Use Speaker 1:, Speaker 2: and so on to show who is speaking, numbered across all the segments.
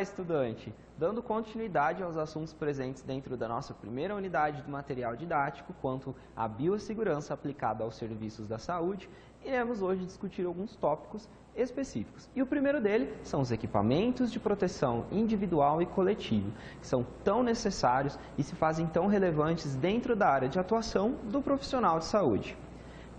Speaker 1: estudante! Dando continuidade aos assuntos presentes dentro da nossa primeira unidade do material didático, quanto à biossegurança aplicada aos serviços da saúde, iremos hoje discutir alguns tópicos específicos. E o primeiro deles são os equipamentos de proteção individual e coletivo, que são tão necessários e se fazem tão relevantes dentro da área de atuação do profissional de saúde.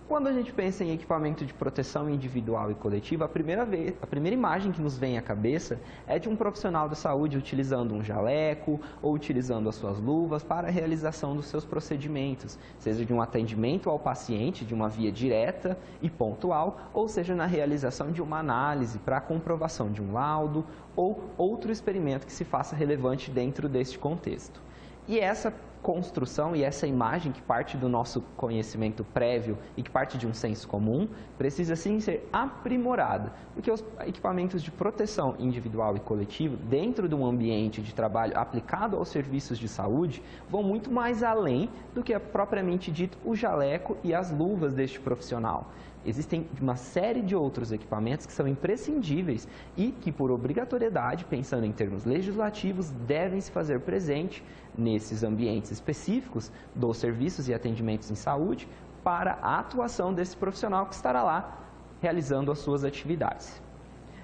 Speaker 1: Quando a gente pensa em equipamento de proteção individual e coletiva, a primeira imagem que nos vem à cabeça é de um profissional da saúde utilizando um jaleco ou utilizando as suas luvas para a realização dos seus procedimentos, seja de um atendimento ao paciente de uma via direta e pontual, ou seja na realização de uma análise para a comprovação de um laudo ou outro experimento que se faça relevante dentro deste contexto. E essa construção e essa imagem que parte do nosso conhecimento prévio e que parte de um senso comum, precisa sim ser aprimorada, porque os equipamentos de proteção individual e coletivo dentro de um ambiente de trabalho aplicado aos serviços de saúde vão muito mais além do que é propriamente dito o jaleco e as luvas deste profissional. Existem uma série de outros equipamentos que são imprescindíveis e que, por obrigatoriedade, pensando em termos legislativos, devem se fazer presente nesses ambientes específicos dos serviços e atendimentos em saúde para a atuação desse profissional que estará lá realizando as suas atividades.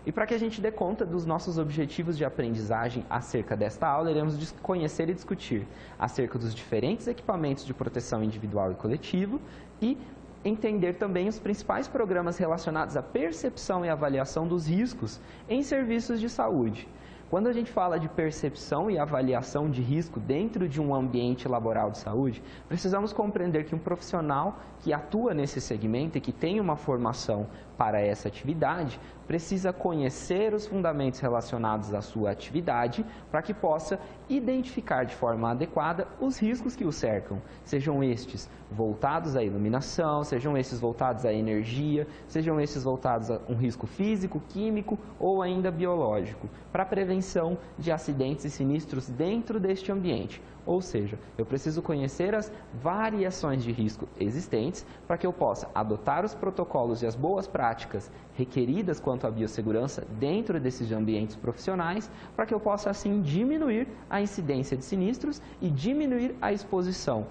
Speaker 1: E para que a gente dê conta dos nossos objetivos de aprendizagem acerca desta aula, iremos conhecer e discutir acerca dos diferentes equipamentos de proteção individual e coletivo e entender também os principais programas relacionados à percepção e avaliação dos riscos em serviços de saúde. Quando a gente fala de percepção e avaliação de risco dentro de um ambiente laboral de saúde, precisamos compreender que um profissional que atua nesse segmento e que tem uma formação para essa atividade, precisa conhecer os fundamentos relacionados à sua atividade para que possa identificar de forma adequada os riscos que o cercam, sejam estes voltados à iluminação, sejam estes voltados à energia, sejam estes voltados a um risco físico, químico ou ainda biológico, para a prevenção de acidentes e sinistros dentro deste ambiente. Ou seja, eu preciso conhecer as variações de risco existentes para que eu possa adotar os protocolos e as boas práticas requeridas quanto à biossegurança dentro desses ambientes profissionais, para que eu possa assim diminuir a incidência de sinistros e diminuir a exposição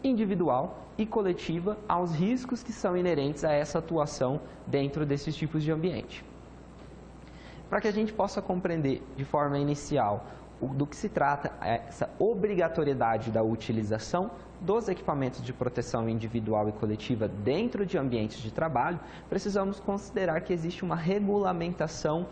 Speaker 1: individual e coletiva aos riscos que são inerentes a essa atuação dentro desses tipos de ambiente. Para que a gente possa compreender de forma inicial do que se trata essa obrigatoriedade da utilização dos equipamentos de proteção individual e coletiva dentro de ambientes de trabalho, precisamos considerar que existe uma regulamentação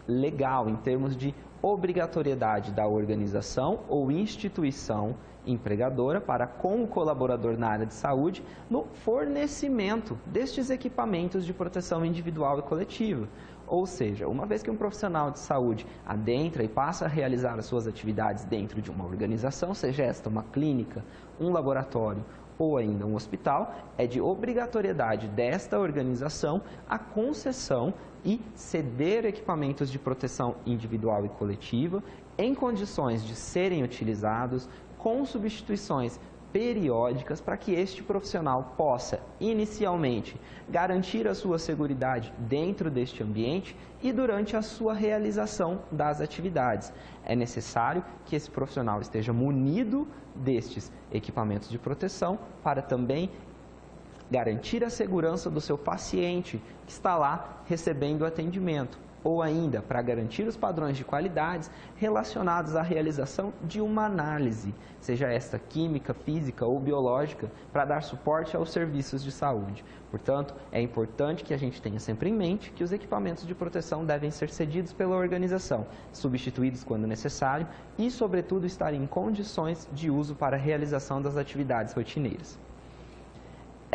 Speaker 1: legal em termos de obrigatoriedade da organização ou instituição empregadora para com o colaborador na área de saúde no fornecimento destes equipamentos de proteção individual e coletiva. Ou seja, uma vez que um profissional de saúde adentra e passa a realizar as suas atividades dentro de uma organização, seja esta uma clínica, um laboratório ou ainda um hospital, é de obrigatoriedade desta organização a concessão e ceder equipamentos de proteção individual e coletiva em condições de serem utilizados com substituições periódicas para que este profissional possa, inicialmente, garantir a sua seguridade dentro deste ambiente e durante a sua realização das atividades. É necessário que esse profissional esteja munido destes equipamentos de proteção para também garantir a segurança do seu paciente que está lá recebendo atendimento, ou ainda para garantir os padrões de qualidades relacionados à realização de uma análise, seja esta química, física ou biológica, para dar suporte aos serviços de saúde. Portanto, é importante que a gente tenha sempre em mente que os equipamentos de proteção devem ser cedidos pela organização, substituídos quando necessário e, sobretudo, estarem em condições de uso para a realização das atividades rotineiras.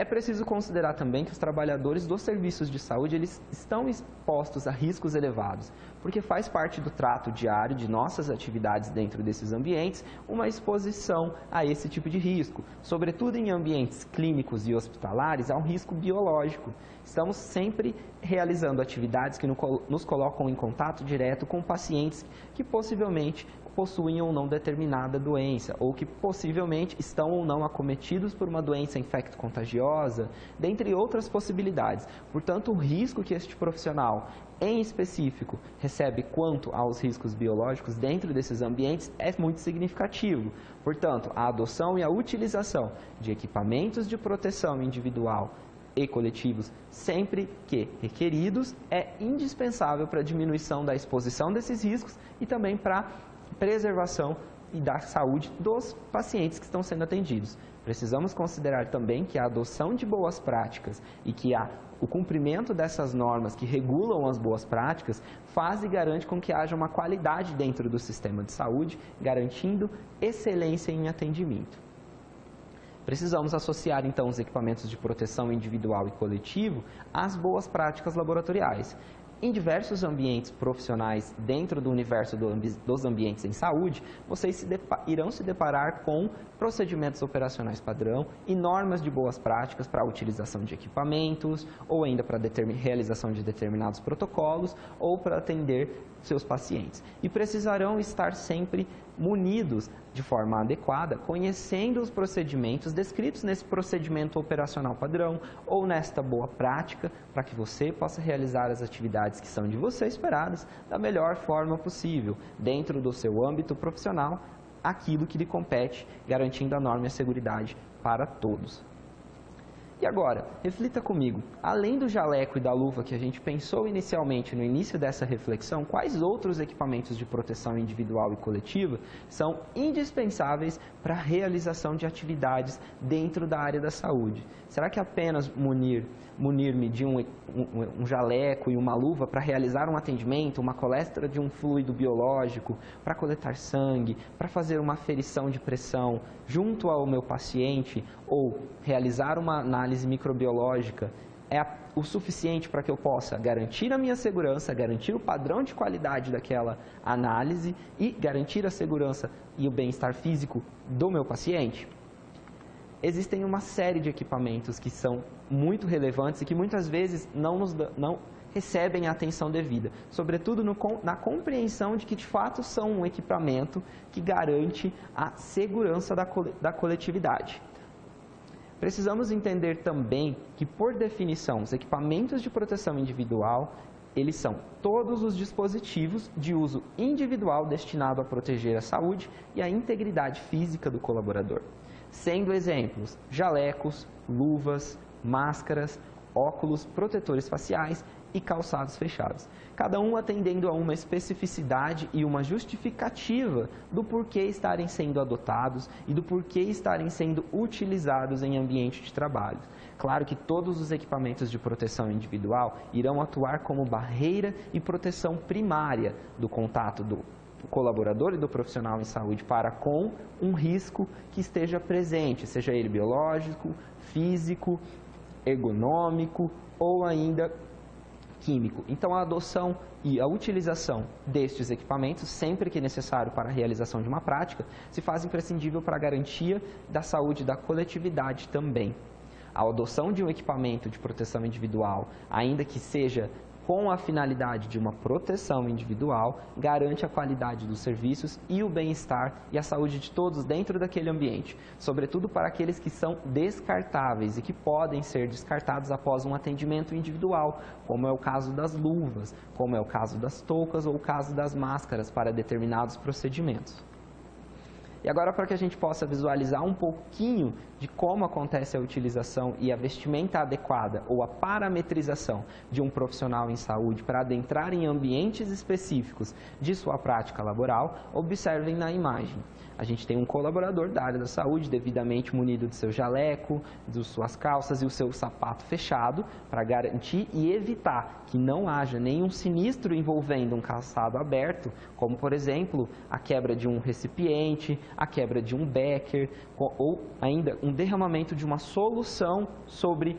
Speaker 1: É preciso considerar também que os trabalhadores dos serviços de saúde eles estão expostos a riscos elevados, porque faz parte do trato diário de nossas atividades dentro desses ambientes uma exposição a esse tipo de risco, sobretudo em ambientes clínicos e hospitalares, há um risco biológico. Estamos sempre realizando atividades que nos colocam em contato direto com pacientes que possivelmente possuem ou não determinada doença, ou que possivelmente estão ou não acometidos por uma doença infecto-contagiosa, dentre outras possibilidades. Portanto, o risco que este profissional, em específico, recebe quanto aos riscos biológicos dentro desses ambientes é muito significativo. Portanto, a adoção e a utilização de equipamentos de proteção individual e coletivos, sempre que requeridos, é indispensável para a diminuição da exposição desses riscos e também para a preservação e da saúde dos pacientes que estão sendo atendidos. Precisamos considerar também que a adoção de boas práticas e que o cumprimento dessas normas que regulam as boas práticas faz e garante com que haja uma qualidade dentro do sistema de saúde, garantindo excelência em atendimento. Precisamos associar, então, os equipamentos de proteção individual e coletivo às boas práticas laboratoriais. Em diversos ambientes profissionais dentro do universo dos ambientes em saúde, vocês irão se deparar com procedimentos operacionais padrão e normas de boas práticas para a utilização de equipamentos, ou ainda para a realização de determinados protocolos, ou para atender seus pacientes. E precisarão estar sempre munidos de forma adequada, conhecendo os procedimentos descritos nesse procedimento operacional padrão ou nesta boa prática, para que você possa realizar as atividades que são de você esperadas da melhor forma possível, dentro do seu âmbito profissional, aquilo que lhe compete, garantindo a norma e a seguridade para todos. E agora, reflita comigo, além do jaleco e da luva que a gente pensou inicialmente no início dessa reflexão, quais outros equipamentos de proteção individual e coletiva são indispensáveis para a realização de atividades dentro da área da saúde? Será que apenas munir-me de um jaleco e uma luva para realizar um atendimento, uma coleta de um fluido biológico, para coletar sangue, para fazer uma aferição de pressão junto ao meu paciente ou realizar uma análise microbiológica é o suficiente para que eu possa garantir a minha segurança, garantir o padrão de qualidade daquela análise e garantir a segurança e o bem-estar físico do meu paciente? Existem uma série de equipamentos que são muito relevantes e que muitas vezes não recebem a atenção devida, sobretudo na compreensão de que de fato são um equipamento que garante a segurança da coletividade. Precisamos entender também que, por definição, os equipamentos de proteção individual, eles são todos os dispositivos de uso individual destinado a proteger a saúde e a integridade física do colaborador, sendo exemplos jalecos, luvas, máscaras, óculos, protetores faciais e calçados fechados, cada um atendendo a uma especificidade e uma justificativa do porquê estarem sendo adotados e do porquê estarem sendo utilizados em ambiente de trabalho. Claro que todos os equipamentos de proteção individual irão atuar como barreira e proteção primária do contato do colaborador e do profissional em saúde para com um risco que esteja presente, seja ele biológico, físico, ergonômico ou ainda químico. Então, a adoção e a utilização destes equipamentos, sempre que necessário para a realização de uma prática, se faz imprescindível para a garantia da saúde da coletividade também. A adoção de um equipamento de proteção individual, ainda que seja com a finalidade de uma proteção individual, garante a qualidade dos serviços e o bem-estar e a saúde de todos dentro daquele ambiente, sobretudo para aqueles que são descartáveis e que podem ser descartados após um atendimento individual, como é o caso das luvas, como é o caso das toucas ou o caso das máscaras para determinados procedimentos. E agora, para que a gente possa visualizar um pouquinho de como acontece a utilização e a vestimenta adequada ou a parametrização de um profissional em saúde para adentrar em ambientes específicos de sua prática laboral, observem na imagem. A gente tem um colaborador da área da saúde devidamente munido de seu jaleco, de suas calças e o seu sapato fechado para garantir e evitar que não haja nenhum sinistro envolvendo um calçado aberto, como, por exemplo, a quebra de um recipiente, a quebra de um becker ou ainda um derramamento de uma solução sobre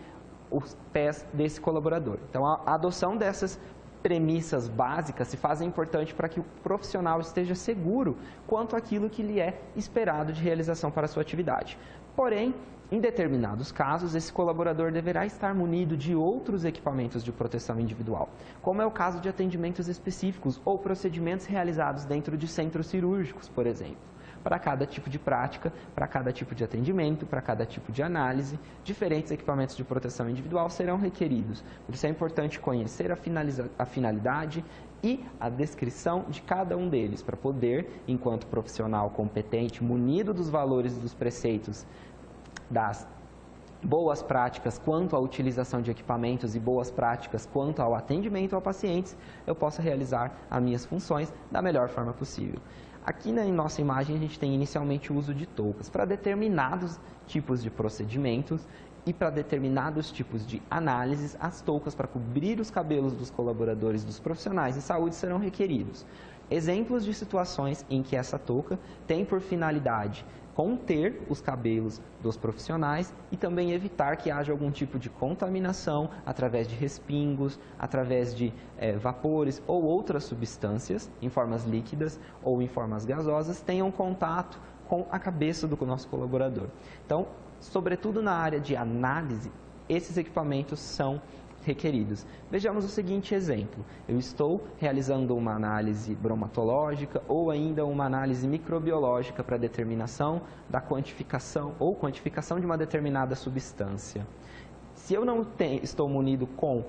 Speaker 1: os pés desse colaborador. Então, a adoção dessas premissas básicas se fazem importante para que o profissional esteja seguro quanto àquilo que lhe é esperado de realização para a sua atividade. Porém, em determinados casos, esse colaborador deverá estar munido de outros equipamentos de proteção individual, como é o caso de atendimentos específicos ou procedimentos realizados dentro de centros cirúrgicos, por exemplo. Para cada tipo de prática, para cada tipo de atendimento, para cada tipo de análise, diferentes equipamentos de proteção individual serão requeridos. Por isso é importante conhecer a finalidade e a descrição de cada um deles, para poder, enquanto profissional competente, munido dos valores e dos preceitos das boas práticas quanto à utilização de equipamentos e boas práticas quanto ao atendimento a pacientes, eu possa realizar as minhas funções da melhor forma possível. Aqui na nossa imagem a gente tem inicialmente o uso de toucas para determinados tipos de procedimentos e para determinados tipos de análises, as toucas para cobrir os cabelos dos colaboradores dos profissionais de saúde serão requeridos. Exemplos de situações em que essa touca tem por finalidade conter os cabelos dos profissionais e também evitar que haja algum tipo de contaminação através de respingos, através de vapores ou outras substâncias em formas líquidas ou em formas gasosas tenham contato com a cabeça do nosso colaborador. Então, sobretudo na área de análise, esses equipamentos são requeridos. Vejamos o seguinte exemplo. Eu estou realizando uma análise bromatológica ou ainda uma análise microbiológica para determinação da quantificação ou quantificação de uma determinada substância. Se eu não estou munido com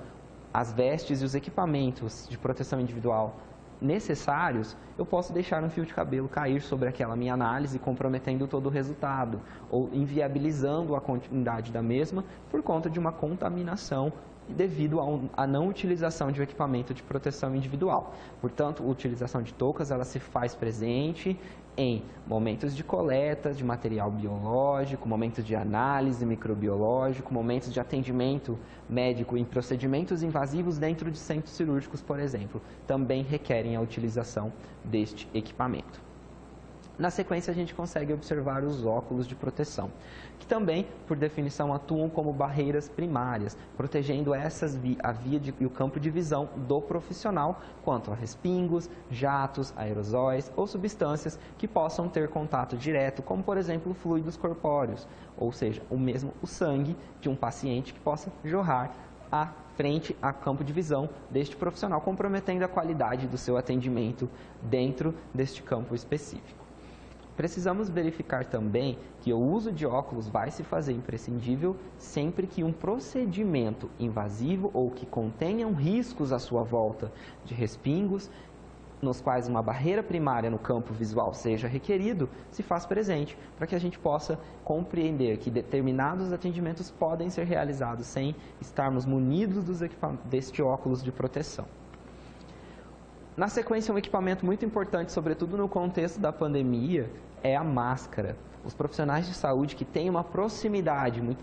Speaker 1: as vestes e os equipamentos de proteção individual necessários, eu posso deixar um fio de cabelo cair sobre aquela minha análise, comprometendo todo o resultado, ou inviabilizando a continuidade da mesma por conta de uma contaminação devido à não utilização de um equipamento de proteção individual. Portanto, a utilização de toucas ela se faz presente em momentos de coleta de material biológico, momentos de análise microbiológico, momentos de atendimento médico em procedimentos invasivos dentro de centros cirúrgicos, por exemplo, também requerem a utilização deste equipamento. Na sequência, a gente consegue observar os óculos de proteção, que também, por definição, atuam como barreiras primárias, protegendo a via e o campo de visão do profissional quanto a respingos, jatos, aerosóis ou substâncias que possam ter contato direto, como, por exemplo, fluidos corpóreos, ou seja, o sangue de um paciente que possa jorrar frente ao campo de visão deste profissional, comprometendo a qualidade do seu atendimento dentro deste campo específico. Precisamos verificar também que o uso de óculos vai se fazer imprescindível sempre que um procedimento invasivo ou que contenham riscos à sua volta de respingos, nos quais uma barreira primária no campo visual seja requerido, se faz presente, para que a gente possa compreender que determinados atendimentos podem ser realizados sem estarmos munidos deste óculos de proteção. Na sequência, um equipamento muito importante, sobretudo no contexto da pandemia, é a máscara. Os profissionais de saúde que têm uma proximidade muito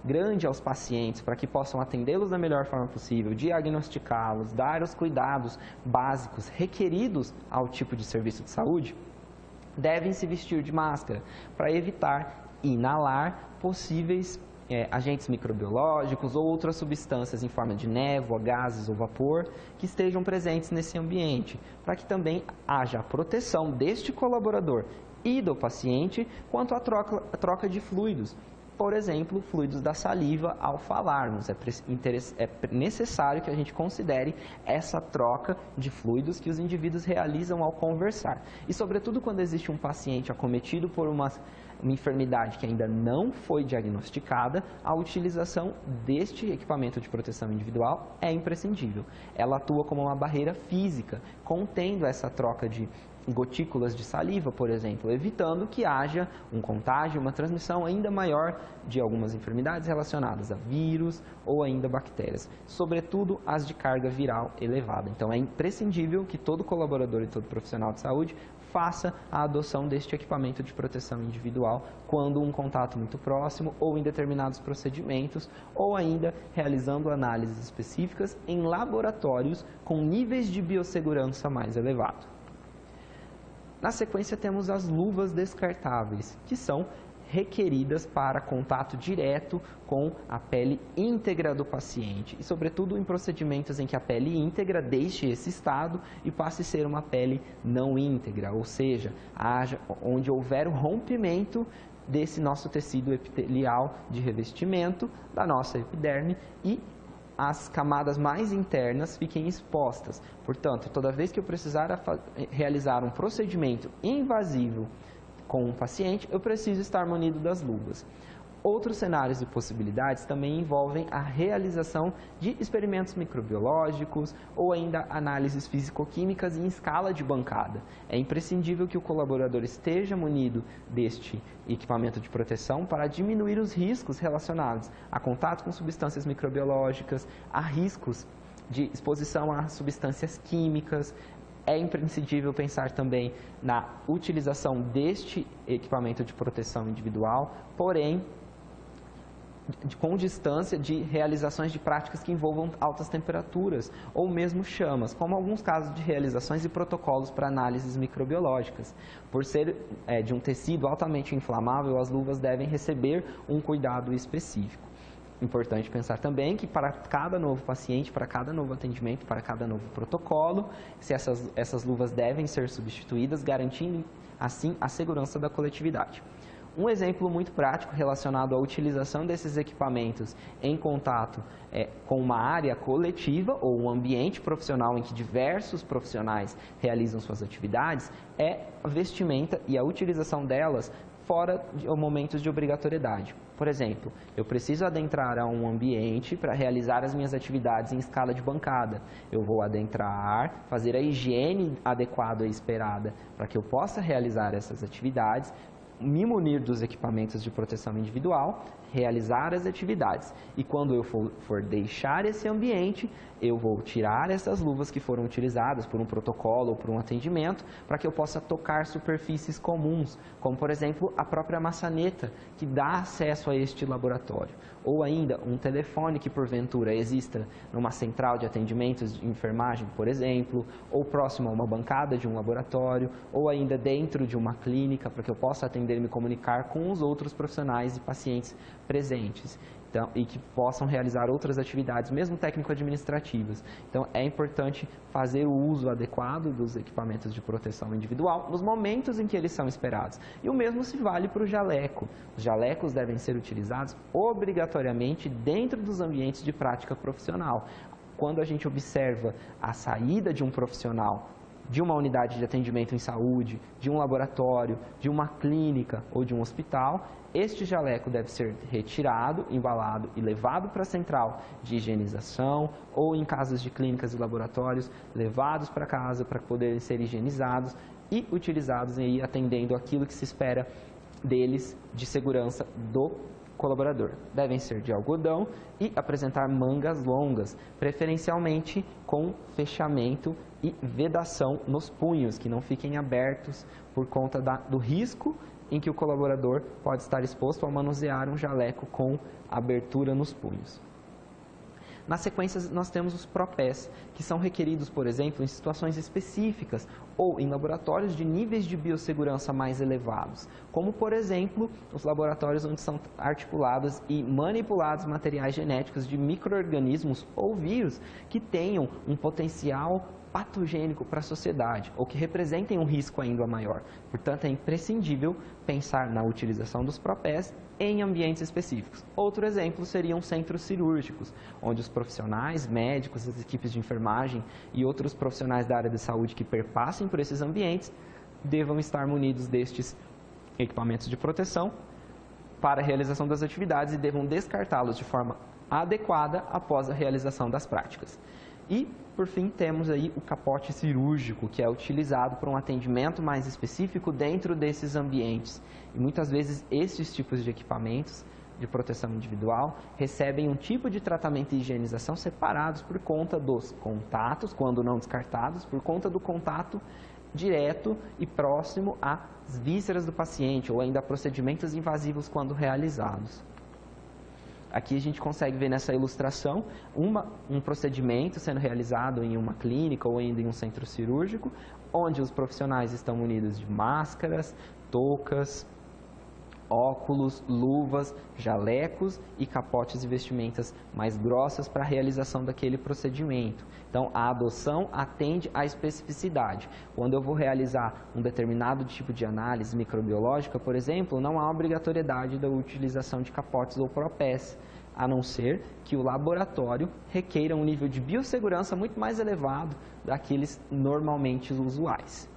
Speaker 1: grande aos pacientes para que possam atendê-los da melhor forma possível, diagnosticá-los, dar os cuidados básicos requeridos ao tipo de serviço de saúde, devem se vestir de máscara para evitar inalar possíveis agentes microbiológicos ou outras substâncias em forma de névoa, gases ou vapor que estejam presentes nesse ambiente, para que também haja a proteção deste colaborador e do paciente quanto à troca de fluidos. Por exemplo, fluidos da saliva ao falarmos. É necessário que a gente considere essa troca de fluidos que os indivíduos realizam ao conversar. E, sobretudo, quando existe um paciente acometido por uma enfermidade que ainda não foi diagnosticada, a utilização deste equipamento de proteção individual é imprescindível. Ela atua como uma barreira física, contendo essa troca de gotículas de saliva, por exemplo, evitando que haja um contágio, uma transmissão ainda maior de algumas enfermidades relacionadas a vírus ou ainda bactérias, sobretudo as de carga viral elevada. Então, é imprescindível que todo colaborador e todo profissional de saúde faça a adoção deste equipamento de proteção individual quando um contato muito próximo ou em determinados procedimentos ou ainda realizando análises específicas em laboratórios com níveis de biossegurança mais elevados. Na sequência temos as luvas descartáveis, que são requeridas para contato direto com a pele íntegra do paciente e, sobretudo, em procedimentos em que a pele íntegra deixe esse estado e passe a ser uma pele não íntegra, ou seja, onde houver o rompimento desse nosso tecido epitelial de revestimento da nossa epiderme e as camadas mais internas fiquem expostas. Portanto, toda vez que eu precisar realizar um procedimento invasivo com um paciente, eu preciso estar munido das luvas. Outros cenários e possibilidades também envolvem a realização de experimentos microbiológicos ou ainda análises físico-químicas em escala de bancada. É imprescindível que o colaborador esteja munido deste equipamento de proteção para diminuir os riscos relacionados a contato com substâncias microbiológicas, a riscos de exposição a substâncias químicas. É imprescindível pensar também na utilização deste equipamento de proteção individual, porém, com distância de realizações de práticas que envolvam altas temperaturas ou mesmo chamas, como alguns casos de realizações e protocolos para análises microbiológicas. Por ser de um tecido altamente inflamável, as luvas devem receber um cuidado específico. Importante pensar também que para cada novo paciente, para cada novo atendimento, para cada novo protocolo, se essas luvas devem ser substituídas, garantindo assim a segurança da coletividade. Um exemplo muito prático relacionado à utilização desses equipamentos em contato com uma área coletiva ou um ambiente profissional em que diversos profissionais realizam suas atividades é a vestimenta e a utilização delas fora de momentos de obrigatoriedade. Por exemplo, eu preciso adentrar a um ambiente para realizar as minhas atividades em escala de bancada. Eu vou adentrar, fazer a higiene adequada e esperada para que eu possa realizar essas atividades, me munir dos equipamentos de proteção individual, realizar as atividades. E quando eu for deixar esse ambiente, eu vou tirar essas luvas que foram utilizadas por um protocolo ou por um atendimento, para que eu possa tocar superfícies comuns, como por exemplo a própria maçaneta, que dá acesso a este laboratório. Ou ainda um telefone que porventura exista numa central de atendimentos de enfermagem, por exemplo, ou próximo a uma bancada de um laboratório, ou ainda dentro de uma clínica, para que eu possa atender e me comunicar com os outros profissionais e pacientes presentes. Então, e que possam realizar outras atividades, mesmo técnico-administrativas. Então, é importante fazer o uso adequado dos equipamentos de proteção individual nos momentos em que eles são esperados. E o mesmo se vale para o jaleco. Os jalecos devem ser utilizados obrigatoriamente dentro dos ambientes de prática profissional. Quando a gente observa a saída de um profissional de uma unidade de atendimento em saúde, de um laboratório, de uma clínica ou de um hospital, este jaleco deve ser retirado, embalado e levado para a central de higienização ou, em casos de clínicas e laboratórios, levados para casa para poderem ser higienizados e utilizados aí atendendo aquilo que se espera deles de segurança do colaborador. Devem ser de algodão e apresentar mangas longas, preferencialmente com fechamento e vedação nos punhos, que não fiquem abertos por conta do risco em que o colaborador pode estar exposto ao manusear um jaleco com abertura nos punhos. Na sequência, nós temos os propés, que são requeridos, por exemplo, em situações específicas ou em laboratórios de níveis de biossegurança mais elevados, como, por exemplo, os laboratórios onde são articulados e manipulados materiais genéticos de micro-organismos ou vírus que tenham um potencial patogênico para a sociedade ou que representem um risco ainda maior. Portanto, é imprescindível pensar na utilização dos propés em ambientes específicos. Outro exemplo seriam centros cirúrgicos, onde os profissionais, médicos, as equipes de enfermagem e outros profissionais da área de saúde que perpassem por esses ambientes devam estar munidos destes equipamentos de proteção para a realização das atividades e devam descartá-los de forma adequada após a realização das práticas. E, por fim, temos aí o capote cirúrgico, que é utilizado para um atendimento mais específico dentro desses ambientes. E muitas vezes esses tipos de equipamentos de proteção individual recebem um tipo de tratamento e higienização separados por conta dos contatos, quando não descartados, por conta do contato direto e próximo às vísceras do paciente, ou ainda procedimentos invasivos quando realizados. Aqui a gente consegue ver nessa ilustração um procedimento sendo realizado em uma clínica ou ainda em um centro cirúrgico, onde os profissionais estão munidos de máscaras, toucas, óculos, luvas, jalecos e capotes e vestimentas mais grossas para a realização daquele procedimento. Então, a adoção atende à especificidade. Quando eu vou realizar um determinado tipo de análise microbiológica, por exemplo, não há obrigatoriedade da utilização de capotes ou propés, a não ser que o laboratório requeira um nível de biossegurança muito mais elevado daqueles normalmente usuais.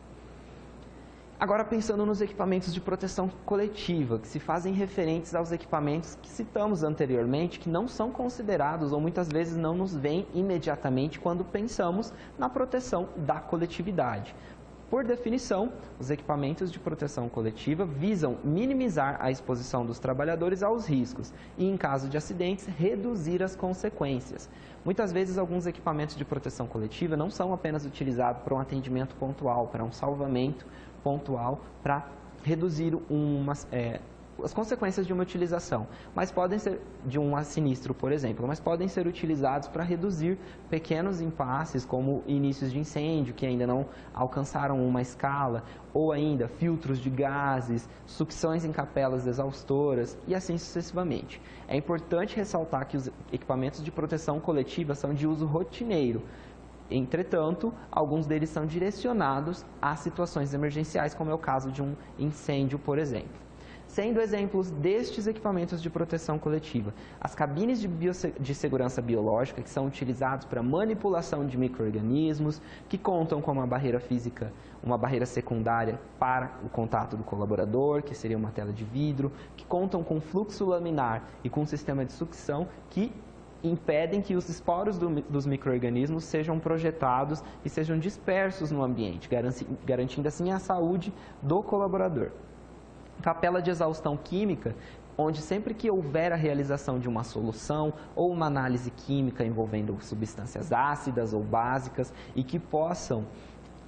Speaker 1: Agora, pensando nos equipamentos de proteção coletiva, que se fazem referentes aos equipamentos que citamos anteriormente, que não são considerados ou muitas vezes não nos vêm imediatamente quando pensamos na proteção da coletividade. Por definição, os equipamentos de proteção coletiva visam minimizar a exposição dos trabalhadores aos riscos e, em caso de acidentes, reduzir as consequências. Muitas vezes, alguns equipamentos de proteção coletiva não são apenas utilizados para um atendimento pontual, para um salvamento pontual, para reduzir as consequências de uma utilização, mas podem ser de um sinistro, por exemplo, mas podem ser utilizados para reduzir pequenos impasses, como inícios de incêndio que ainda não alcançaram uma escala, ou ainda filtros de gases, sucções em capelas exaustoras e assim sucessivamente. É importante ressaltar que os equipamentos de proteção coletiva são de uso rotineiro. Entretanto, alguns deles são direcionados a situações emergenciais, como é o caso de um incêndio, por exemplo. Sendo exemplos destes equipamentos de proteção coletiva, as cabines de segurança biológica, que são utilizados para manipulação de micro-organismos, que contam com uma barreira física, uma barreira secundária para o contato do colaborador, que seria uma tela de vidro, que contam com fluxo laminar e com um sistema de sucção que impedem que os esporos dos micro-organismos sejam projetados e sejam dispersos no ambiente, garantindo assim a saúde do colaborador. Capela de exaustão química, onde sempre que houver a realização de uma solução ou uma análise química envolvendo substâncias ácidas ou básicas e que possam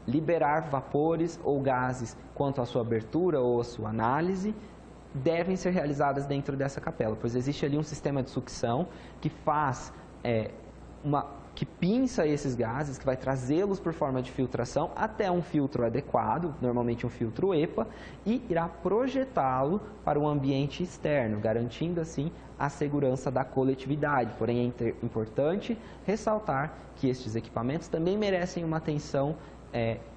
Speaker 1: liberar vapores ou gases quanto à sua abertura ou à sua análise, devem ser realizadas dentro dessa capela, pois existe ali um sistema de sucção que faz que pinça esses gases, que vai trazê-los por forma de filtração até um filtro adequado, normalmente um filtro EPA, e irá projetá-lo para o ambiente externo, garantindo assim a segurança da coletividade. Porém, é importante ressaltar que estes equipamentos também merecem uma atenção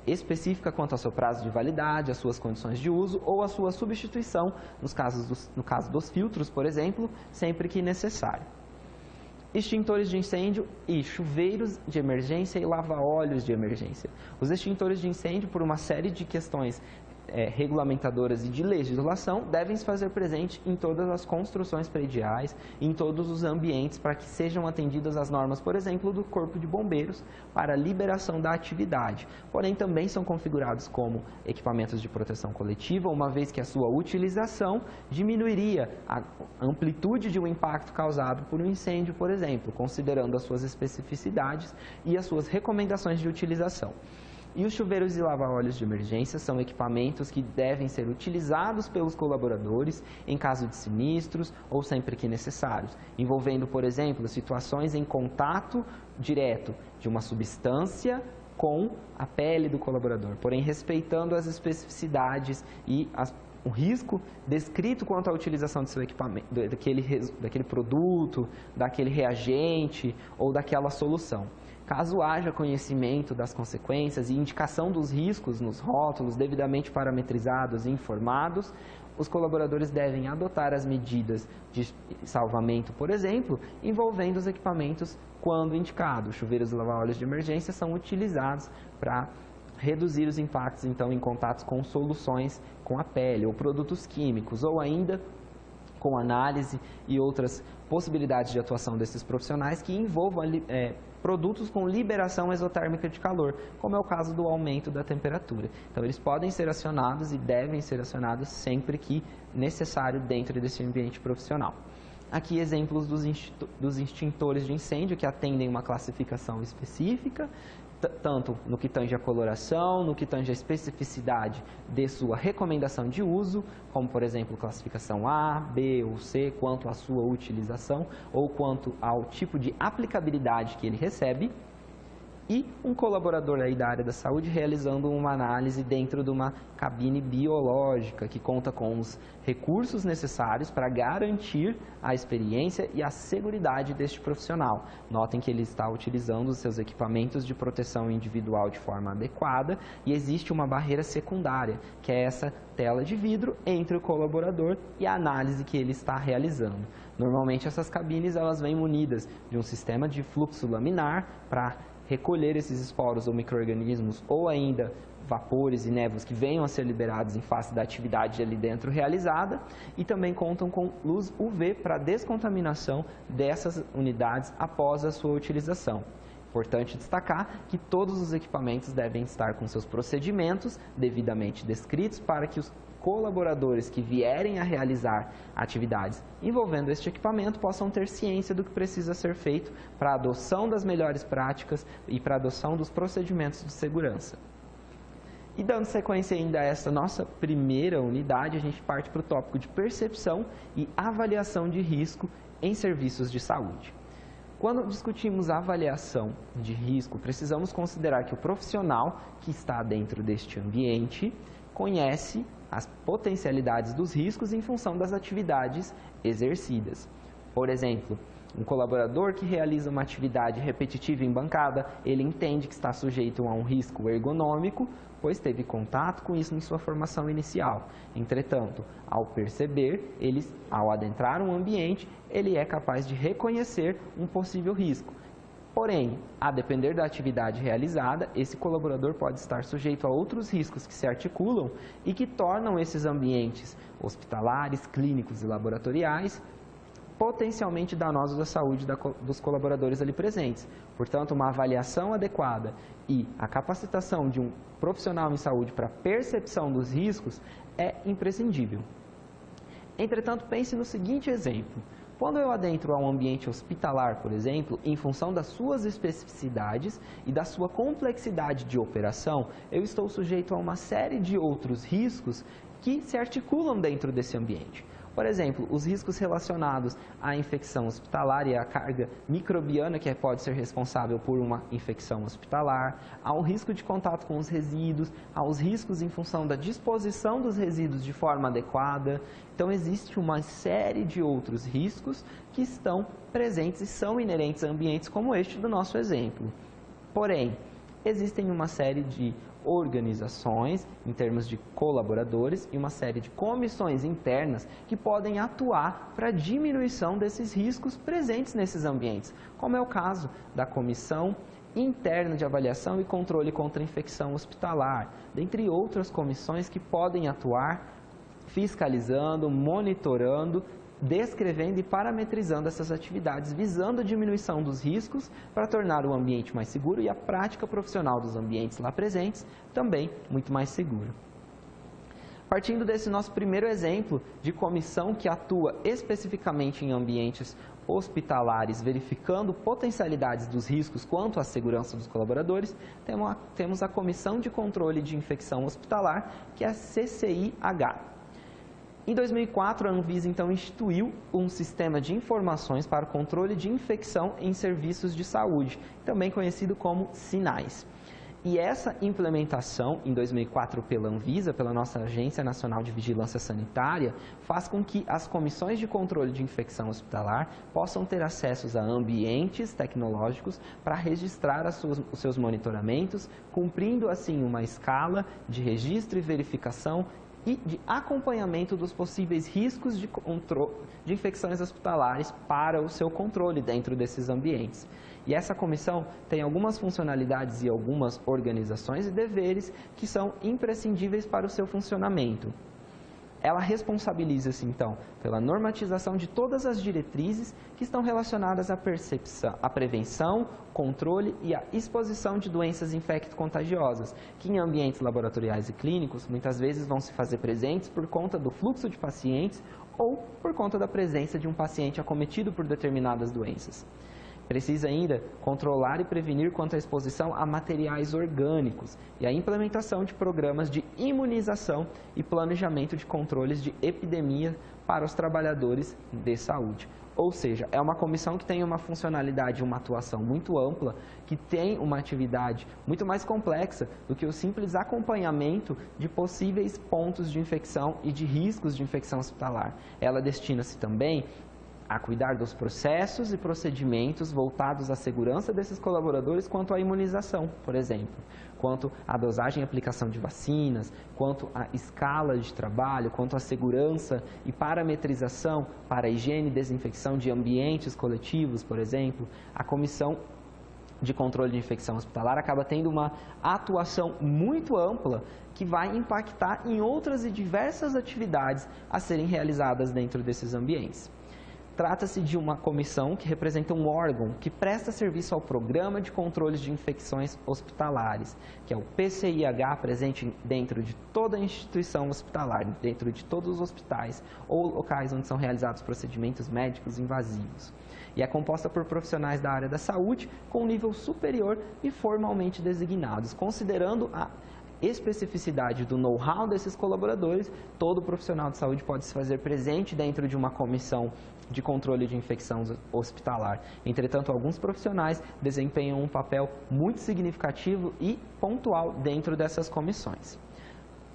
Speaker 1: específica quanto ao seu prazo de validade, às suas condições de uso ou à sua substituição, no caso dos filtros, por exemplo, sempre que necessário. Extintores de incêndio e chuveiros de emergência e lava-óleos de emergência. Os extintores de incêndio, por uma série de questões regulamentadoras e de legislação, devem se fazer presente em todas as construções prediais, em todos os ambientes, para que sejam atendidas as normas, por exemplo, do Corpo de Bombeiros, para a liberação da atividade. Porém, também são configurados como equipamentos de proteção coletiva, uma vez que a sua utilização diminuiria a amplitude de um impacto causado por um incêndio, por exemplo, considerando as suas especificidades e as suas recomendações de utilização. E os chuveiros e lava-óleos de emergência são equipamentos que devem ser utilizados pelos colaboradores em caso de sinistros ou sempre que necessários, envolvendo, por exemplo, situações em contato direto de uma substância com a pele do colaborador, porém respeitando as especificidades e o risco descrito quanto à utilização de seu equipamento, daquele produto, daquele reagente ou daquela solução. Caso haja conhecimento das consequências e indicação dos riscos nos rótulos devidamente parametrizados e informados, os colaboradores devem adotar as medidas de salvamento, por exemplo, envolvendo os equipamentos quando indicado. Chuveiros e lava-óleos de emergência são utilizados para reduzir os impactos, então, em contatos com soluções com a pele ou produtos químicos, ou ainda com análise e outras possibilidades de atuação desses profissionais que envolvam produtos com liberação exotérmica de calor, como é o caso do aumento da temperatura. Então, eles podem ser acionados e devem ser acionados sempre que necessário dentro desse ambiente profissional. Aqui exemplos dos extintores de incêndio que atendem uma classificação específica, tanto no que tange a coloração, no que tange a especificidade de sua recomendação de uso, como, por exemplo, classificação A, B ou C, quanto à sua utilização ou quanto ao tipo de aplicabilidade que ele recebe, e um colaborador aí da área da saúde realizando uma análise dentro de uma cabine biológica que conta com os recursos necessários para garantir a experiência e a seguridade deste profissional. Notem que ele está utilizando os seus equipamentos de proteção individual de forma adequada e existe uma barreira secundária, que é essa tela de vidro entre o colaborador e a análise que ele está realizando. Normalmente essas cabines elas vêm munidas de um sistema de fluxo laminar para recolher esses esporos ou micro-organismos ou ainda vapores e névoas que venham a ser liberados em face da atividade ali dentro realizada e também contam com luz UV para descontaminação dessas unidades após a sua utilização. Importante destacar que todos os equipamentos devem estar com seus procedimentos devidamente descritos para que os colaboradores que vierem a realizar atividades envolvendo este equipamento possam ter ciência do que precisa ser feito para a adoção das melhores práticas e para a adoção dos procedimentos de segurança. E dando sequência ainda a essa nossa primeira unidade, a gente parte para o tópico de percepção e avaliação de risco em serviços de saúde. Quando discutimos a avaliação de risco, precisamos considerar que o profissional que está dentro deste ambiente conhece as potencialidades dos riscos em função das atividades exercidas. Por exemplo, um colaborador que realiza uma atividade repetitiva em bancada, ele entende que está sujeito a um risco ergonômico, pois teve contato com isso em sua formação inicial. Entretanto, ao perceber, ao adentrar um ambiente, ele é capaz de reconhecer um possível risco. Porém, a depender da atividade realizada, esse colaborador pode estar sujeito a outros riscos que se articulam e que tornam esses ambientes hospitalares, clínicos e laboratoriais potencialmente danosos à saúde dos colaboradores ali presentes. Portanto, uma avaliação adequada e a capacitação de um profissional em saúde para a percepção dos riscos é imprescindível. Entretanto, pense no seguinte exemplo. Quando eu adentro a um ambiente hospitalar, por exemplo, em função das suas especificidades e da sua complexidade de operação, eu estou sujeito a uma série de outros riscos que se articulam dentro desse ambiente. Por exemplo, os riscos relacionados à infecção hospitalar e à carga microbiana que pode ser responsável por uma infecção hospitalar, ao risco de contato com os resíduos, aos riscos em função da disposição dos resíduos de forma adequada. Então, existe uma série de outros riscos que estão presentes e são inerentes a ambientes como este do nosso exemplo. Porém, existem uma série de organizações, em termos de colaboradores, e uma série de comissões internas que podem atuar para a diminuição desses riscos presentes nesses ambientes, como é o caso da Comissão Interna de Avaliação e Controle contra a Infecção Hospitalar, dentre outras comissões que podem atuar fiscalizando, monitorando, descrevendo e parametrizando essas atividades, visando a diminuição dos riscos para tornar o ambiente mais seguro e a prática profissional dos ambientes lá presentes também muito mais segura. Partindo desse nosso primeiro exemplo de comissão que atua especificamente em ambientes hospitalares, verificando potencialidades dos riscos quanto à segurança dos colaboradores, temos a Comissão de Controle de Infecção Hospitalar, que é a CCIH. Em 2004, a Anvisa, então, instituiu um sistema de informações para o controle de infecção em serviços de saúde, também conhecido como SINAIS. E essa implementação, em 2004, pela Anvisa, pela nossa Agência Nacional de Vigilância Sanitária, faz com que as comissões de controle de infecção hospitalar possam ter acessos a ambientes tecnológicos para registrar os seus monitoramentos, cumprindo, assim, uma escala de registro e verificação e de acompanhamento dos possíveis riscos de infecções hospitalares para o seu controle dentro desses ambientes. E essa comissão tem algumas funcionalidades e algumas organizações e deveres que são imprescindíveis para o seu funcionamento. Ela responsabiliza-se, então, pela normatização de todas as diretrizes que estão relacionadas à percepção, à prevenção, controle e à exposição de doenças infecto-contagiosas, que em ambientes laboratoriais e clínicos muitas vezes vão se fazer presentes por conta do fluxo de pacientes ou por conta da presença de um paciente acometido por determinadas doenças. Precisa ainda controlar e prevenir quanto à exposição a materiais orgânicos e a implementação de programas de imunização e planejamento de controles de epidemia para os trabalhadores de saúde. Ou seja, é uma comissão que tem uma funcionalidade, uma atuação muito ampla, que tem uma atividade muito mais complexa do que o simples acompanhamento de possíveis pontos de infecção e de riscos de infecção hospitalar. Ela destina-se também a cuidar dos processos e procedimentos voltados à segurança desses colaboradores quanto à imunização, por exemplo, quanto à dosagem e aplicação de vacinas, quanto à escala de trabalho, quanto à segurança e parametrização para a higiene e desinfecção de ambientes coletivos, por exemplo. A Comissão de Controle de Infecção Hospitalar acaba tendo uma atuação muito ampla que vai impactar em outras e diversas atividades a serem realizadas dentro desses ambientes. Trata-se de uma comissão que representa um órgão que presta serviço ao Programa de Controles de Infecções Hospitalares, que é o PCIH, presente dentro de toda a instituição hospitalar, dentro de todos os hospitais ou locais onde são realizados procedimentos médicos invasivos. E é composta por profissionais da área da saúde com nível superior e formalmente designados, considerando a especificidade do know-how desses colaboradores. Todo profissional de saúde pode se fazer presente dentro de uma comissão de controle de infecção hospitalar. Entretanto, alguns profissionais desempenham um papel muito significativo e pontual dentro dessas comissões.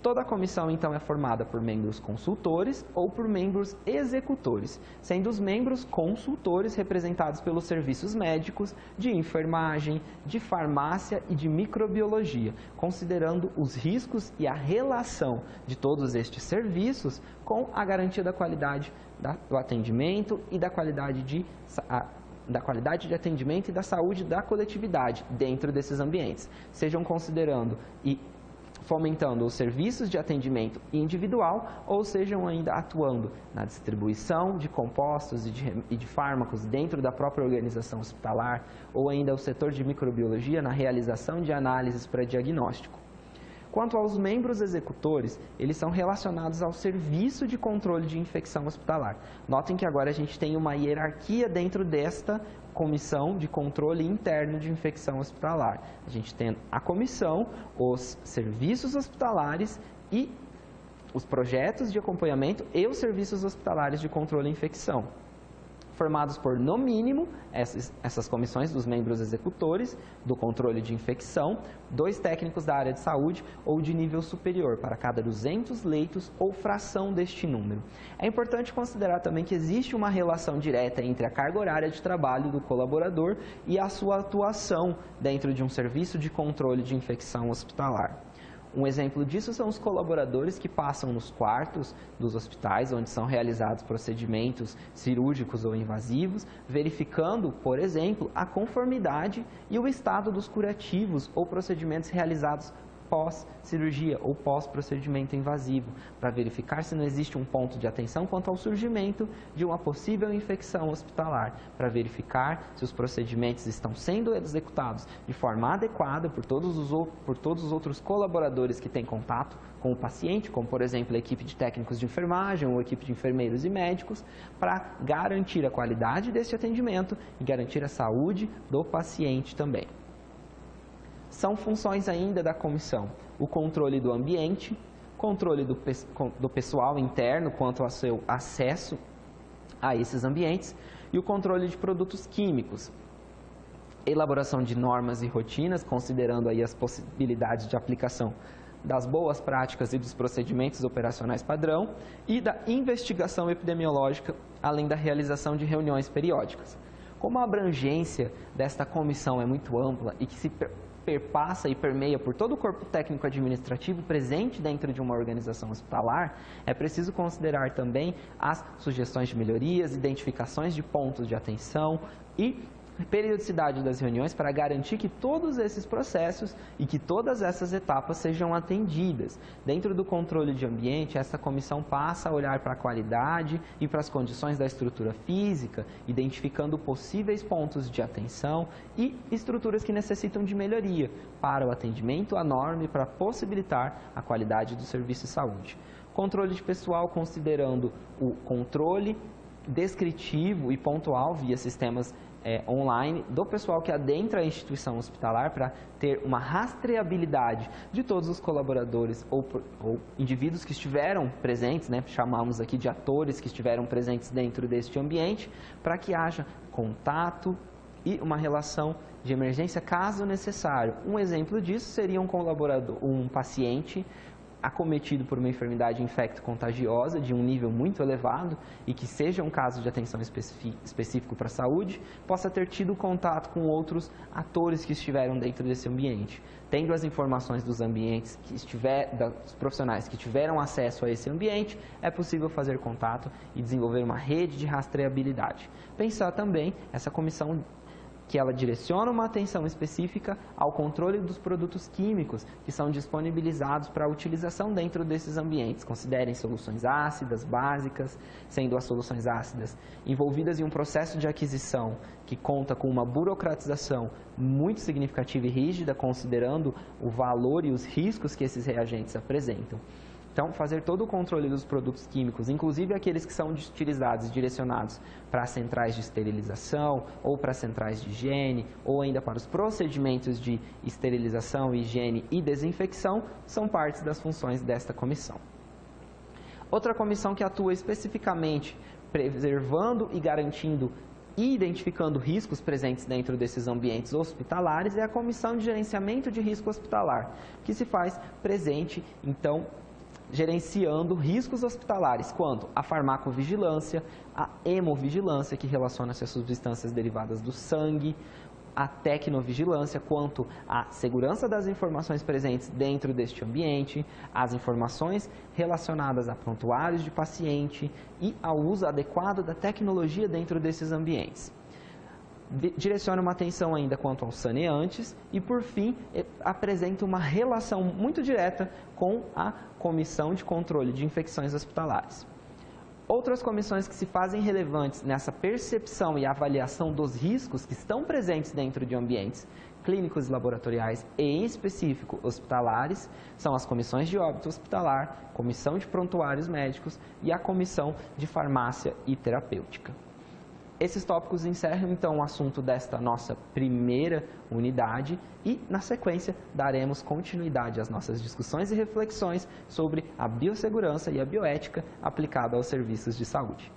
Speaker 1: Toda a comissão, então, é formada por membros consultores ou por membros executores, sendo os membros consultores representados pelos serviços médicos, de enfermagem, de farmácia e de microbiologia, considerando os riscos e a relação de todos estes serviços com a garantia da qualidade do atendimento e da qualidade de atendimento e da saúde da coletividade dentro desses ambientes, sejam considerando e fomentando os serviços de atendimento individual ou sejam ainda atuando na distribuição de compostos e de fármacos dentro da própria organização hospitalar ou ainda o setor de microbiologia na realização de análises para diagnóstico. Quanto aos membros executores, eles são relacionados ao serviço de controle de infecção hospitalar. Notem que agora a gente tem uma hierarquia dentro desta comissão de controle interno de infecção hospitalar. A gente tem a comissão, os serviços hospitalares e os projetos de acompanhamento e os serviços hospitalares de controle de infecção, formados por, no mínimo, essas comissões dos membros executores do controle de infecção, 2 técnicos da área de saúde ou de nível superior para cada 200 leitos ou fração deste número. É importante considerar também que existe uma relação direta entre a carga horária de trabalho do colaborador e a sua atuação dentro de um serviço de controle de infecção hospitalar. Um exemplo disso são os colaboradores que passam nos quartos dos hospitais, onde são realizados procedimentos cirúrgicos ou invasivos, verificando, por exemplo, a conformidade e o estado dos curativos ou procedimentos realizados pós-cirurgia ou pós-procedimento invasivo, para verificar se não existe um ponto de atenção quanto ao surgimento de uma possível infecção hospitalar, para verificar se os procedimentos estão sendo executados de forma adequada por todos os outros colaboradores que têm contato com o paciente, como, por exemplo, a equipe de técnicos de enfermagem ou a equipe de enfermeiros e médicos, para garantir a qualidade desse atendimento e garantir a saúde do paciente também. São funções ainda da comissão: o controle do ambiente, controle do pessoal interno quanto ao seu acesso a esses ambientes e o controle de produtos químicos, elaboração de normas e rotinas, considerando aí as possibilidades de aplicação das boas práticas e dos procedimentos operacionais padrão e da investigação epidemiológica, além da realização de reuniões periódicas. Como a abrangência desta comissão é muito ampla e que se perpassa e permeia por todo o corpo técnico administrativo presente dentro de uma organização hospitalar, é preciso considerar também as sugestões de melhorias, identificações de pontos de atenção e periodicidade das reuniões para garantir que todos esses processos e que todas essas etapas sejam atendidas. Dentro do controle de ambiente, essa comissão passa a olhar para a qualidade e para as condições da estrutura física, identificando possíveis pontos de atenção e estruturas que necessitam de melhoria para o atendimento à norma e para possibilitar a qualidade do serviço de saúde. Controle de pessoal, considerando o controle descritivo e pontual via sistemas online do pessoal que adentra a instituição hospitalar para ter uma rastreabilidade de todos os colaboradores ou indivíduos que estiveram presentes, né, chamamos aqui de atores que estiveram presentes dentro deste ambiente, para que haja contato e uma relação de emergência caso necessário. Um exemplo disso seria um paciente acometido por uma enfermidade infecto-contagiosa de um nível muito elevado e que seja um caso de atenção específico para a saúde, possa ter tido contato com outros atores que estiveram dentro desse ambiente. Tendo as informações dos ambientes dos profissionais que tiveram acesso a esse ambiente, é possível fazer contato e desenvolver uma rede de rastreabilidade. Pensar também essa comissão que ela direciona uma atenção específica ao controle dos produtos químicos que são disponibilizados para a utilização dentro desses ambientes. Considerem soluções ácidas, básicas, sendo as soluções ácidas envolvidas em um processo de aquisição que conta com uma burocratização muito significativa e rígida, considerando o valor e os riscos que esses reagentes apresentam. Então, fazer todo o controle dos produtos químicos, inclusive aqueles que são utilizados e direcionados para as centrais de esterilização, ou para as centrais de higiene, ou ainda para os procedimentos de esterilização, higiene e desinfecção, são partes das funções desta comissão. Outra comissão que atua especificamente preservando e garantindo e identificando riscos presentes dentro desses ambientes hospitalares é a Comissão de Gerenciamento de Risco Hospitalar, que se faz presente, então, gerenciando riscos hospitalares, quanto à farmacovigilância, a hemovigilância, que relaciona-se às substâncias derivadas do sangue, a tecnovigilância, quanto à segurança das informações presentes dentro deste ambiente, as informações relacionadas a prontuários de paciente e ao uso adequado da tecnologia dentro desses ambientes. Direciona uma atenção ainda quanto aos saneantes e, por fim, apresenta uma relação muito direta com a Comissão de Controle de Infecções Hospitalares. Outras comissões que se fazem relevantes nessa percepção e avaliação dos riscos que estão presentes dentro de ambientes clínicos e laboratoriais e, em específico, hospitalares, são as comissões de óbito hospitalar, comissão de prontuários médicos e a comissão de farmácia e terapêutica. Esses tópicos encerram, então, o assunto desta nossa primeira unidade e, na sequência, daremos continuidade às nossas discussões e reflexões sobre a biossegurança e a bioética aplicada aos serviços de saúde.